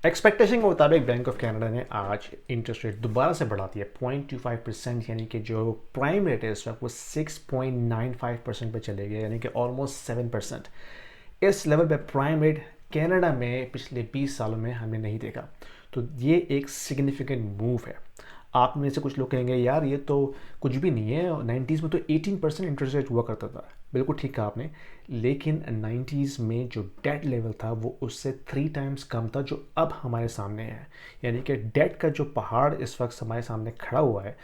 Expectation के मुताबिक bank of Canada ने आज इंटरेस्ट रेट दोबारा से बढ़ा दिया 0.25%, यानी कि जो प्राइम रेट है इस वक्त वो 6.95% पे चले गए, यानी कि ऑलमोस्ट 7%। इस लेवल पे प्राइम रेट कनाडा में पिछले 20 सालों में हमने नहीं देखा। तो ये एक सिग्निफिकेंट मूव है। आप में से कुछ लोग कहेंगे यार ये तो कुछ भी नहीं है, 90s में तो 18% इंटरेस्ट रेट हुआ करता था। बिल्कुल ठीक कहा आपने, लेकिन 90s में जो डेट लेवल था वो उससे 3 टाइम्स कम था जो अब हमारे सामने है। यानी कि डेट का जो पहाड़ इस वक्त हमारे सामने खड़ा हुआ है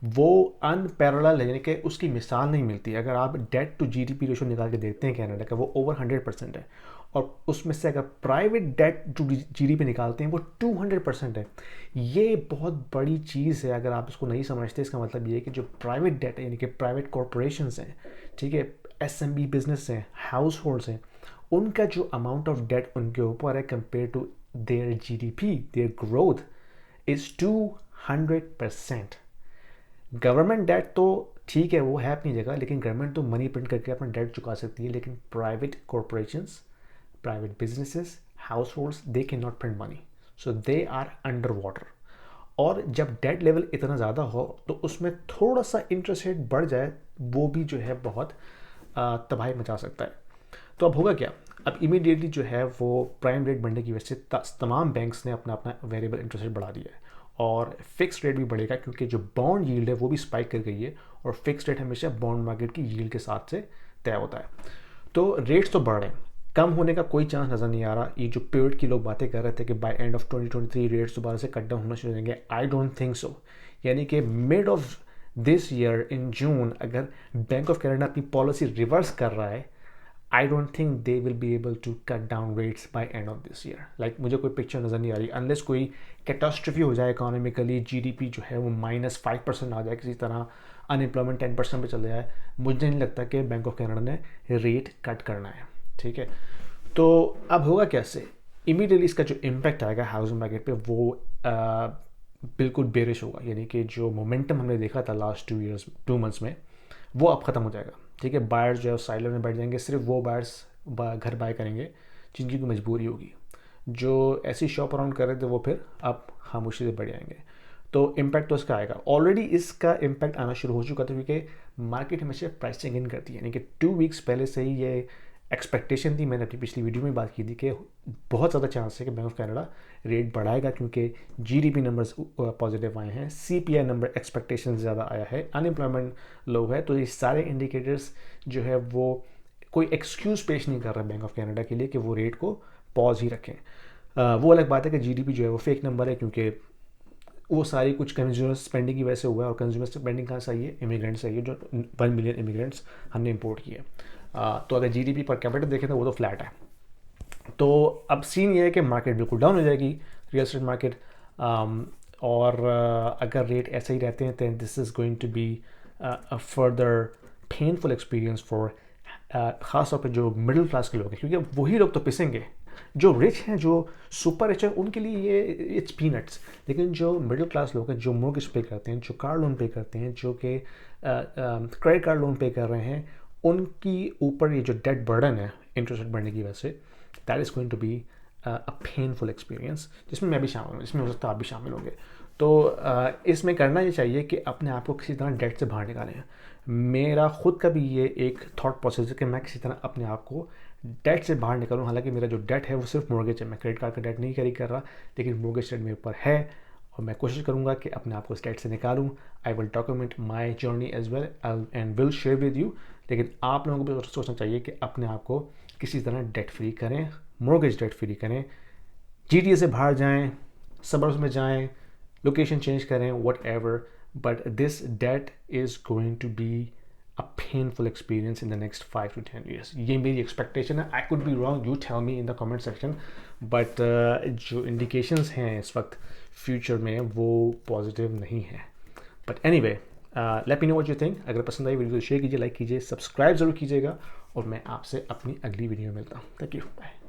वो अनपैरेलल है, यानी कि उसकी मिसाल नहीं मिलती। अगर आप डेट टू जीडीपी रेशो निकाल के देखते हैं कनाडा का, वो ओवर 100% है, और उसमें से अगर प्राइवेट डेट टू जीडीपी निकालते हैं वो 200% है। ये बहुत बड़ी चीज़ है। अगर आप इसको नहीं समझते, इसका मतलब ये है कि जो प्राइवेट डेट है, यानी कि प्राइवेट कॉरपोरेशंस हैं, ठीक है, एसएमबी बिजनेस हैं, हाउस होल्ड्स हैं, उनका जो अमाउंट ऑफ डेट उनके ऊपर है compare to their GDP, their growth is 200%। Government debt तो ठीक है वो है अपनी जगह, लेकिन गवर्नमेंट तो मनी प्रिंट करके अपना डेट चुका सकती है, लेकिन private corporations, private businesses, households, they can not print money, so they are under water. और जब डेट लेवल इतना ज़्यादा हो तो उसमें थोड़ा सा इंटरेस्ट रेट बढ़ जाए, वो भी जो है बहुत तबाही मचा सकता है। तो अब होगा क्या, अब इमीडिएटली जो है वो प्राइम रेट बढ़ने की वजह से तमाम बैंक्स ने अपना अपना वेरिएबल इंटरेस्ट रेट बढ़ा दिया है, और फिक्स रेट भी बढ़ेगा क्योंकि जो बॉन्ड यील्ड है वो भी स्पाइक कर गई है, और फिक्स रेट हमेशा बॉन्ड मार्केट की यील्ड के साथ से तय होता है। तो रेट्स तो बढ़ रहे हैं, कम होने का कोई चांस नज़र नहीं आ रहा। ये जो पीरियड की लोग बातें कर रहे थे कि बाय एंड ऑफ 2023 रेट्स दोबारा से कट डाउन होना शुरू हो जाएंगे, आई डोंट थिंक सो। यानी कि mid of this year in June अगर बैंक ऑफ कनाडा अपनी पॉलिसी रिवर्स कर रहा है, I don't think they will be able to cut down rates by end of this year. Like मुझे कोई picture नज़र नहीं आ रही, अनलेस कोई कैटास्ट्रफी हो जाए इकोनॉमिकली, जीडीपी जो है वो -5% आ जाए किसी तरह, अनएम्प्लॉयमेंट 10% पे चले जाए, मुझे नहीं लगता कि बैंक ऑफ कनाडा ने रेट कट करना है। ठीक है, तो अब होगा कैसे, इमीडिएटली इसका जो इम्पैक्ट आएगा हाउसिंग मार्केट पे वो बिल्कुल बेरिश होगा। यानी कि जो मोमेंटम हमने देखा था लास्ट 2 मंथ्स में वो अब ख़त्म हो जाएगा। ठीक है, बायर्स जो है साइड में बैठ जाएंगे, सिर्फ वो बायर्स घर बाय करेंगे जिनकी कोई मजबूरी होगी। जो ऐसी शॉप अराउंड कर रहे थे वो फिर अब खामोशी से बढ़ जाएंगे। तो इम्पैक्ट तो इसका आएगा, ऑलरेडी इसका इम्पैक्ट आना शुरू हो चुका था क्योंकि मार्केट हमेशा प्राइसिंग इन करती है। यानी कि 2 वीक्स पहले से ही ये एक्सपेक्टेशन थी, मैंने अपनी पिछली वीडियो में बात की थी कि बहुत ज़्यादा चांस है कि बैंक ऑफ कनाडा रेट बढ़ाएगा क्योंकि जीडीपी नंबर्स पॉजिटिव आए हैं, सीपीआई नंबर एक्सपेक्टेशन ज़्यादा आया है, अनएम्प्लॉयमेंट लो है। तो ये सारे इंडिकेटर्स जो है वो कोई एक्सक्यूज़ पेश नहीं कर रहा बैंक ऑफ कनाडा के लिए कि वो रेट को पॉज ही रखें। वो अलग बात है कि जीडीपी जो है वो फेक नंबर है क्योंकि वो सारी कुछ कंज्यूमर स्पेंडिंग की वजह से हुआ है, और कंज्यूमर स्पेंडिंग कहाँ से आई है, इमिग्रेंट्स से आई है, जो 1 मिलियन इमिग्रेंट्स हमने इंपोर्ट किए। तो अगर जीडीपी पर कैपिटल देखें तो वो तो फ्लैट है। तो अब सीन ये है कि मार्केट बिल्कुल डाउन हो जाएगी, रियल एस्टेट मार्केट। और अगर रेट ऐसे ही रहते हैं तो this is going to be a further painful experience for ख़ास तौर पे जो मिडिल क्लास के लोग हैं, क्योंकि वही लोग तो पिसेंगे। जो रिच हैं, जो सुपर रिच हैं, उनके लिए ये इट्स पीनट्स, लेकिन जो मिडिल क्लास लोग हैं, जो मोर्गेज पे करते हैं, जो कार लोन पे करते हैं, जो कि क्रेडिट कार्ड लोन पे कर रहे हैं, उनकी ऊपर ये जो डेट बर्डन है इंटरेस्ट रेट बढ़ने की वजह से, that is going to be a painful experience, जिसमें मैं भी शामिल हूँ, इसमें हो सकता है आप भी शामिल होंगे। तो इसमें करना ये चाहिए कि अपने आप को किसी तरह डेट से बाहर निकालें। मेरा खुद का भी ये एक थॉट प्रोसेस है कि मैं किसी तरह अपने आप को डेट से बाहर निकालूँ। हालांकि मेरा जो डेट है वो सिर्फ मोर्गेज है, मैं क्रेडिट कार्ड का डेट नहीं कैरी कर रहा, लेकिन मोर्गेज डेट मेरे ऊपर है, और मैं कोशिश करूँगा कि अपने आप को इस डेट से निकालूँ। I will document my journey as well and will share with you. लेकिन आप लोगों को भी सोचना चाहिए कि अपने आप को किसी तरह डेट फ्री करें, मोर्गेज डेट फ्री करें, जीटीए से बाहर जाएं, सबर्ब्स में जाएं, लोकेशन चेंज करें, whatever, but this debt is going to be a painful experience in the next 5 to 10 years। ये मेरी एक्सपेक्टेशन है, I could be wrong, you tell me in the comment section, but जो indications हैं इस वक्त future में वो positive नहीं है। But any way, let me know what you think. अगर पसंद आई वीडियो तो शेयर कीजिए, लाइक कीजिए, सब्सक्राइब जरूर कीजिएगा, और मैं आपसे अपनी अगली वीडियो में मिलता हूँ। Thank you, bye.